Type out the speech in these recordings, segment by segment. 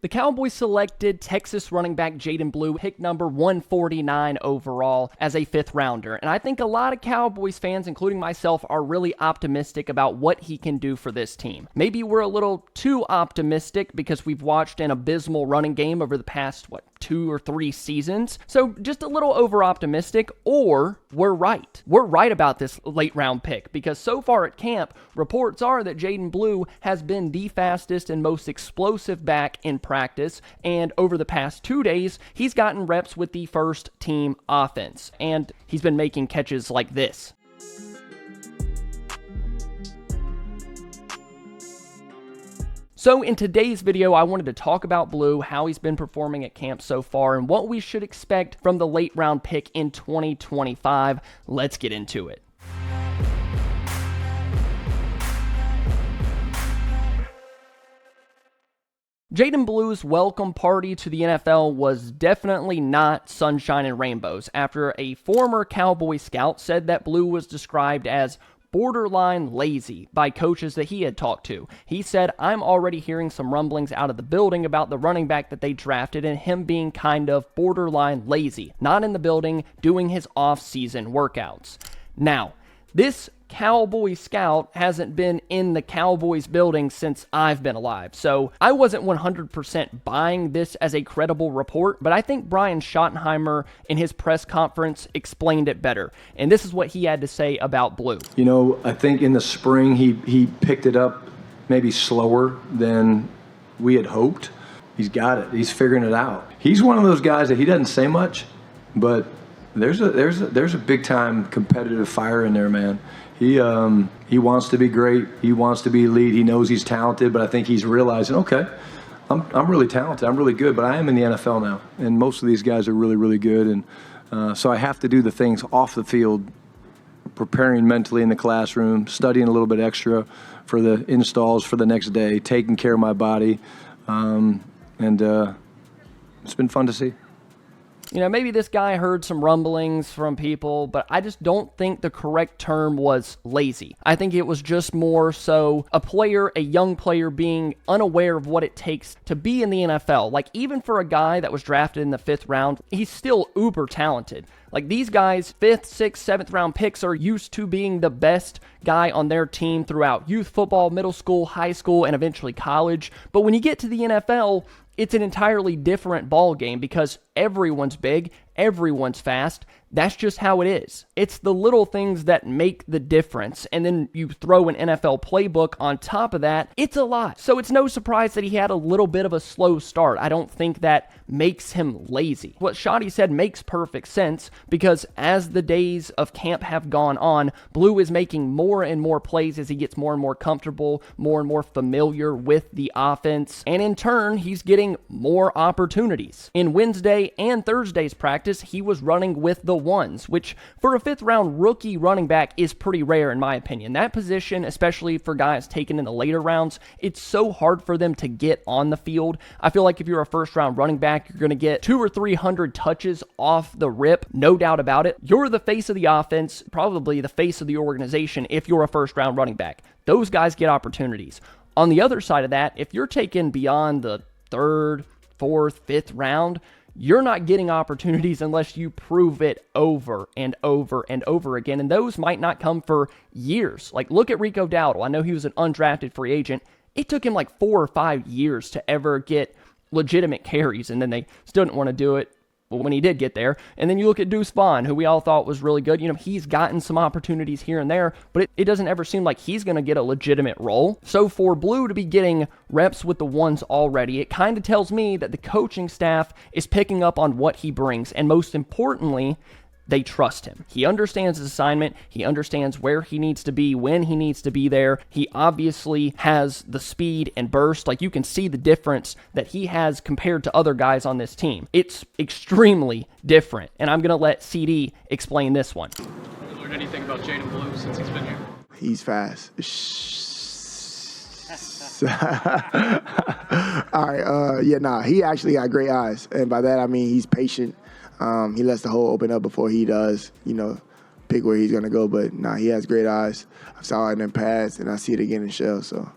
The Cowboys selected Texas running back Jaydon Blue, pick number 149 overall, as a fifth rounder. And I think a lot of Cowboys fans, including myself, are really optimistic about what he can do for this team. Maybe we're a little too optimistic because we've watched an abysmal running game over the past, 2 or 3 seasons. So just a little over-optimistic, or we're right. We're right about this late-round pick because so far at camp, reports are that Jaydon Blue has been the fastest and most explosive back in practice, and over the past 2 days, he's gotten reps with the first-team offense, and he's been making catches like this. So in today's video, I wanted to talk about Blue, how he's been performing at camp so far, and what we should expect from the late round pick in 2025. Let's get into it. Jaydon Blue's welcome party to the NFL was definitely not sunshine and rainbows, after a former Cowboy scout said that Blue was described as borderline lazy by coaches that he had talked to. He said, "I'm already hearing some rumblings out of the building about the running back that they drafted and him being kind of borderline lazy, not in the building, doing his off-season workouts." Now, this Cowboy scout hasn't been in the Cowboys building since I've been alive, so I wasn't 100% buying this as a credible report, but I think Brian Schottenheimer in his press conference explained it better, and this is what he had to say about Blue. You know, I think in the spring he picked it up maybe slower than we had hoped. He's got it. He's figuring it out. He's one of those guys that he doesn't say much, but there's a big time competitive fire in there, man. He wants to be great. He wants to be elite. He knows he's talented, but I think he's realizing, okay, I'm really talented. I'm really good, but I am in the NFL now, and most of these guys are really, really good. And so I have to do the things off the field, preparing mentally in the classroom, studying a little bit extra for the installs for the next day, taking care of my body, and it's been fun to see. You know, maybe this guy heard some rumblings from people, but I just don't think the correct term was lazy. I think it was just more so a young player being unaware of what it takes to be in the NFL. Like, even for a guy that was drafted in the 5th round, he's still uber talented. Like, these guys, 5th, 6th, 7th round picks are used to being the best guy on their team throughout youth football, middle school, high school, and eventually college. But when you get to the NFL, it's an entirely different ball game because everyone's big, everyone's fast. That's just how it is. It's the little things that make the difference. And then you throw an NFL playbook on top of that, it's a lot. So it's no surprise that he had a little bit of a slow start. I don't think that makes him lazy. What Shotty said makes perfect sense because as the days of camp have gone on, Blue is making more and more plays as he gets more and more comfortable, more and more familiar with the offense. And in turn, he's getting more opportunities. In Wednesday and Thursday's practice, he was running with the ones, which for a 5th round rookie running back is pretty rare in my opinion. That position, especially for guys taken in the later rounds, it's so hard for them to get on the field. I feel like if you're a 1st round running back, you're going to get 200 or 300 touches off the rip, no doubt about it. You're the face of the offense, probably the face of the organization if you're a 1st round running back. Those guys get opportunities. On the other side of that, if you're taken beyond the 3rd, 4th, 5th round, you're not getting opportunities unless you prove it over and over and over again, and those might not come for years. Like, look at Rico Dowdle. I know he was an undrafted free agent. It took him like 4 or 5 years to ever get legitimate carries, and then they still didn't want to do it when he did get there. And then you look at Deuce Vaughn, who we all thought was really good. You know, he's gotten some opportunities here and there, but it doesn't ever seem like he's going to get a legitimate role. So for Blue to be getting reps with the ones already, it kind of tells me that the coaching staff is picking up on what he brings. And most importantly, they trust him. He understands his assignment. He understands where he needs to be, when he needs to be there. He obviously has the speed and burst. Like, you can see the difference that he has compared to other guys on this team. It's extremely different. And I'm going to let CD explain this one. Have you learned anything about Jaydon Blue since he's been here? He's fast. All right. He actually got great eyes. And by that, I mean he's patient. He lets the hole open up before he does, pick where he's going to go. But, he has great eyes. I saw it in pads, and I see it again in shell, so.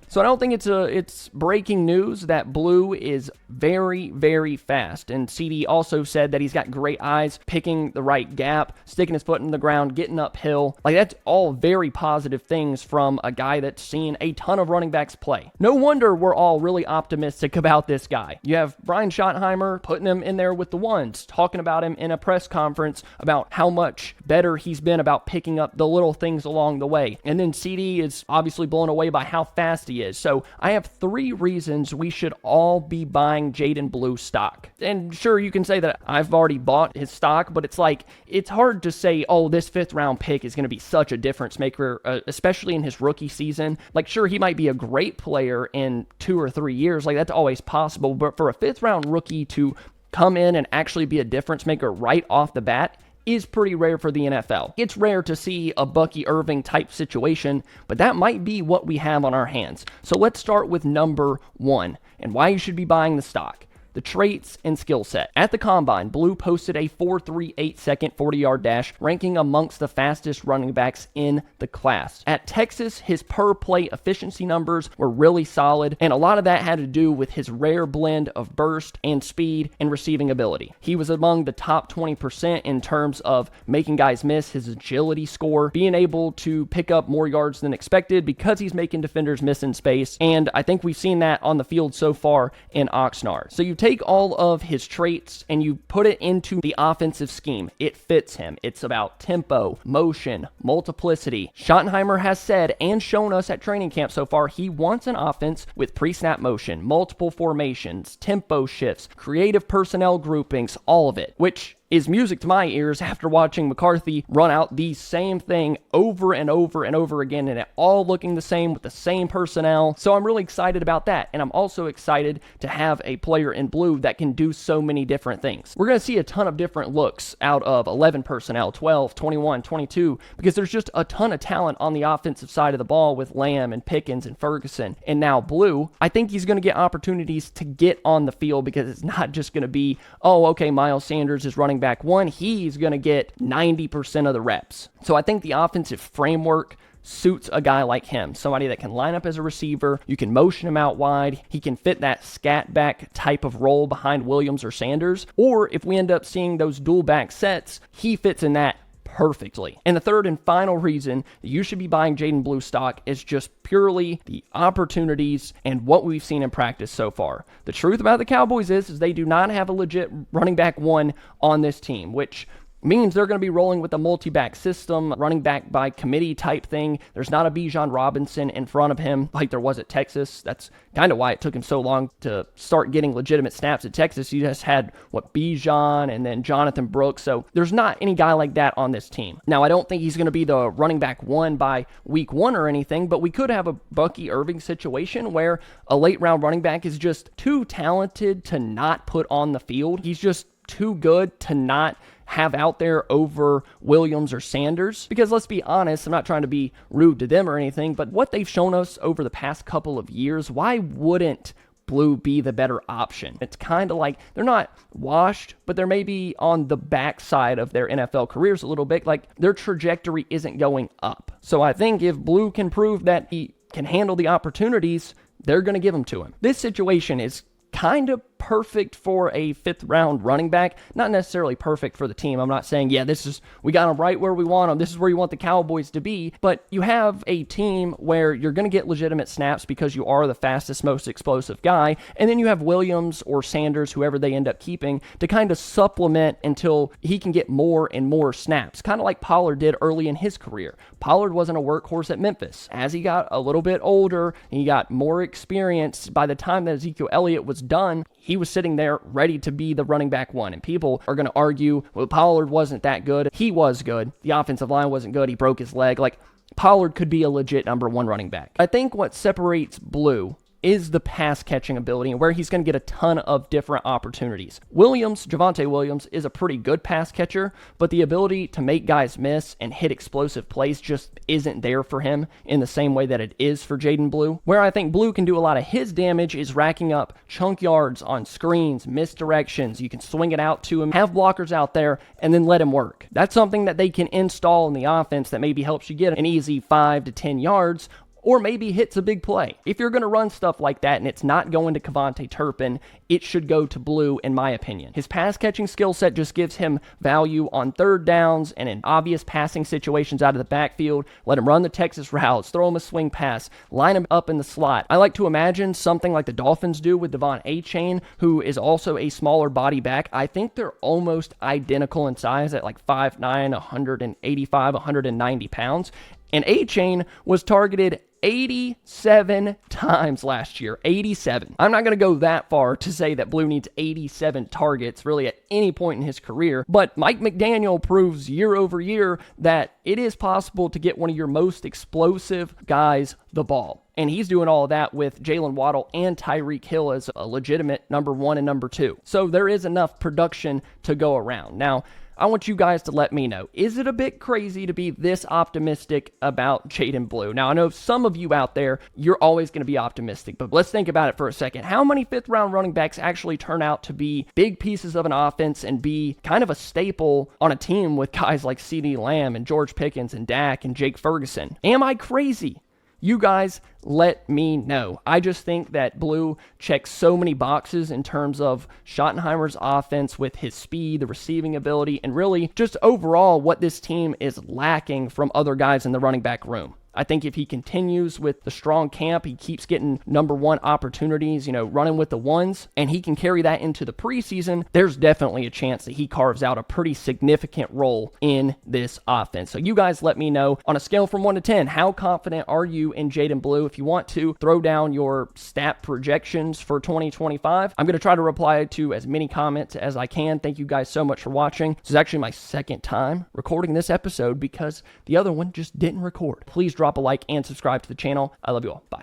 So I don't think it's breaking news that Blue is very, very fast. And CD also said that he's got great eyes, picking the right gap, sticking his foot in the ground, getting uphill. Like, that's all very positive things from a guy that's seen a ton of running backs play. No wonder we're all really optimistic about this guy. You have Brian Schottenheimer putting him in there with the ones, talking about him in a press conference about how much better he's been about picking up the little things along the way. And then CD is obviously blown away by how fast he is. So I have 3 reasons we should all be buying Jaydon Blue stock. And sure, you can say that I've already bought his stock, but it's like, it's hard to say, oh, this 5th round pick is going to be such a difference maker, especially in his rookie season. Like, sure, he might be a great player in 2 or 3 years. Like, that's always possible. But for a 5th round rookie to come in and actually be a difference maker right off the bat is pretty rare for the NFL. It's rare to see a Bucky Irving type situation, but that might be what we have on our hands. So let's start with number 1 and why you should be buying the stock. The traits and skill set. At the Combine, Blue posted a 4.38 second 40-yard dash, ranking amongst the fastest running backs in the class. At Texas, his per-play efficiency numbers were really solid, and a lot of that had to do with his rare blend of burst and speed and receiving ability. He was among the top 20% in terms of making guys miss, his agility score, being able to pick up more yards than expected because he's making defenders miss in space, and I think we've seen that on the field so far in Oxnard. So you take all of his traits and you put it into the offensive scheme. It fits him. It's about tempo, motion, multiplicity. Schottenheimer has said and shown us at training camp so far he wants an offense with pre-snap motion, multiple formations, tempo shifts, creative personnel groupings, all of it, which is music to my ears after watching McCarthy run out the same thing over and over and over again, and it all looking the same with the same personnel. So I'm really excited about that, and I'm also excited to have a player in blue that can do so many different things. We're going to see a ton of different looks out of 11 personnel, 12, 21, 22, because there's just a ton of talent on the offensive side of the ball with Lamb and Pickens and Ferguson, and now Blue. I think he's going to get opportunities to get on the field because it's not just going to be, oh, okay, Miles Sanders is running back 1, he's going to get 90% of the reps. So I think the offensive framework suits a guy like him, somebody that can line up as a receiver, you can motion him out wide, he can fit that scat back type of role behind Williams or Sanders, or if we end up seeing those dual back sets, he fits in that perfectly. And the third and final reason that you should be buying Jaydon Blue stock is just purely the opportunities and what we've seen in practice so far. The truth about the Cowboys is they do not have a legit running back 1 on this team, which means they're going to be rolling with a multi-back system, running back by committee type thing. There's not a Bijan Robinson in front of him like there was at Texas. That's kind of why it took him so long to start getting legitimate snaps at Texas. You just had, Bijan and then Jonathan Brooks. So there's not any guy like that on this team. Now, I don't think he's going to be the running back 1 by week 1 or anything, but we could have a Bucky Irving situation where a late round running back is just too talented to not put on the field. He's just too good to not have out there over Williams or Sanders. Because let's be honest, I'm not trying to be rude to them or anything, but what they've shown us over the past couple of years, why wouldn't Blue be the better option? It's kind of like they're not washed, but they're maybe on the backside of their NFL careers a little bit. Like their trajectory isn't going up. So I think if Blue can prove that he can handle the opportunities, they're going to give them to him. This situation is kind of perfect for a 5th round running back. Not necessarily perfect for the team. I'm not saying, we got him right where we want him. This is where you want the Cowboys to be. But you have a team where you're going to get legitimate snaps because you are the fastest, most explosive guy. And then you have Williams or Sanders, whoever they end up keeping, to kind of supplement until he can get more and more snaps. Kind of like Pollard did early in his career. Pollard wasn't a workhorse at Memphis. As he got a little bit older, he got more experience. By the time that Ezekiel Elliott was done, he was sitting there ready to be the running back 1. And people are going to argue, well, Pollard wasn't that good. He was good. The offensive line wasn't good. He broke his leg. Like, Pollard could be a legit number 1 running back. I think what separates Blue is the pass catching ability and where he's going to get a ton of different opportunities. Javonte Williams is a pretty good pass catcher, but the ability to make guys miss and hit explosive plays just isn't there for him in the same way that it is for Jaydon Blue. Where I think Blue can do a lot of his damage is racking up chunk yards on screens, misdirections. You can swing it out to him, have blockers out there, and then let him work. That's something that they can install in the offense that maybe helps you get an easy 5 to 10 yards, or maybe hits a big play. If you're going to run stuff like that and it's not going to Kevontae Turpin, it should go to Blue, in my opinion. His pass catching skill set just gives him value on third downs and in obvious passing situations out of the backfield. Let him run the Texas routes, throw him a swing pass, line him up in the slot. I like to imagine something like the Dolphins do with Devon Achane, who is also a smaller body back. I think they're almost identical in size at like 5'9", 185, 190 pounds. And Achane was targeted 87 times last year. 87. I'm not going to go that far to say that Blue needs 87 targets really at any point in his career, but Mike McDaniel proves year over year that it is possible to get one of your most explosive guys the ball. And he's doing all of that with Jalen Waddle and Tyreek Hill as a legitimate number 1 and number 2. So there is enough production to go around. Now, I want you guys to let me know, is it a bit crazy to be this optimistic about Jaydon Blue? Now, I know some of you out there, you're always going to be optimistic, but let's think about it for a second. How many fifth-round running backs actually turn out to be big pieces of an offense and be kind of a staple on a team with guys like CeeDee Lamb and George Pickens and Dak and Jake Ferguson? Am I crazy? You guys let me know. I just think that Blue checks so many boxes in terms of Schottenheimer's offense with his speed, the receiving ability, and really just overall what this team is lacking from other guys in the running back room. I think if he continues with the strong camp, he keeps getting number 1 opportunities, running with the ones, and he can carry that into the preseason, there's definitely a chance that he carves out a pretty significant role in this offense. So you guys let me know, on a scale from 1 to 10, how confident are you in Jaydon Blue? If you want to throw down your stat projections for 2025, I'm going to try to reply to as many comments as I can. Thank you guys so much for watching. This is actually my second time recording this episode because the other one just didn't record. Please drop a like and subscribe to the channel. I love you all. Bye.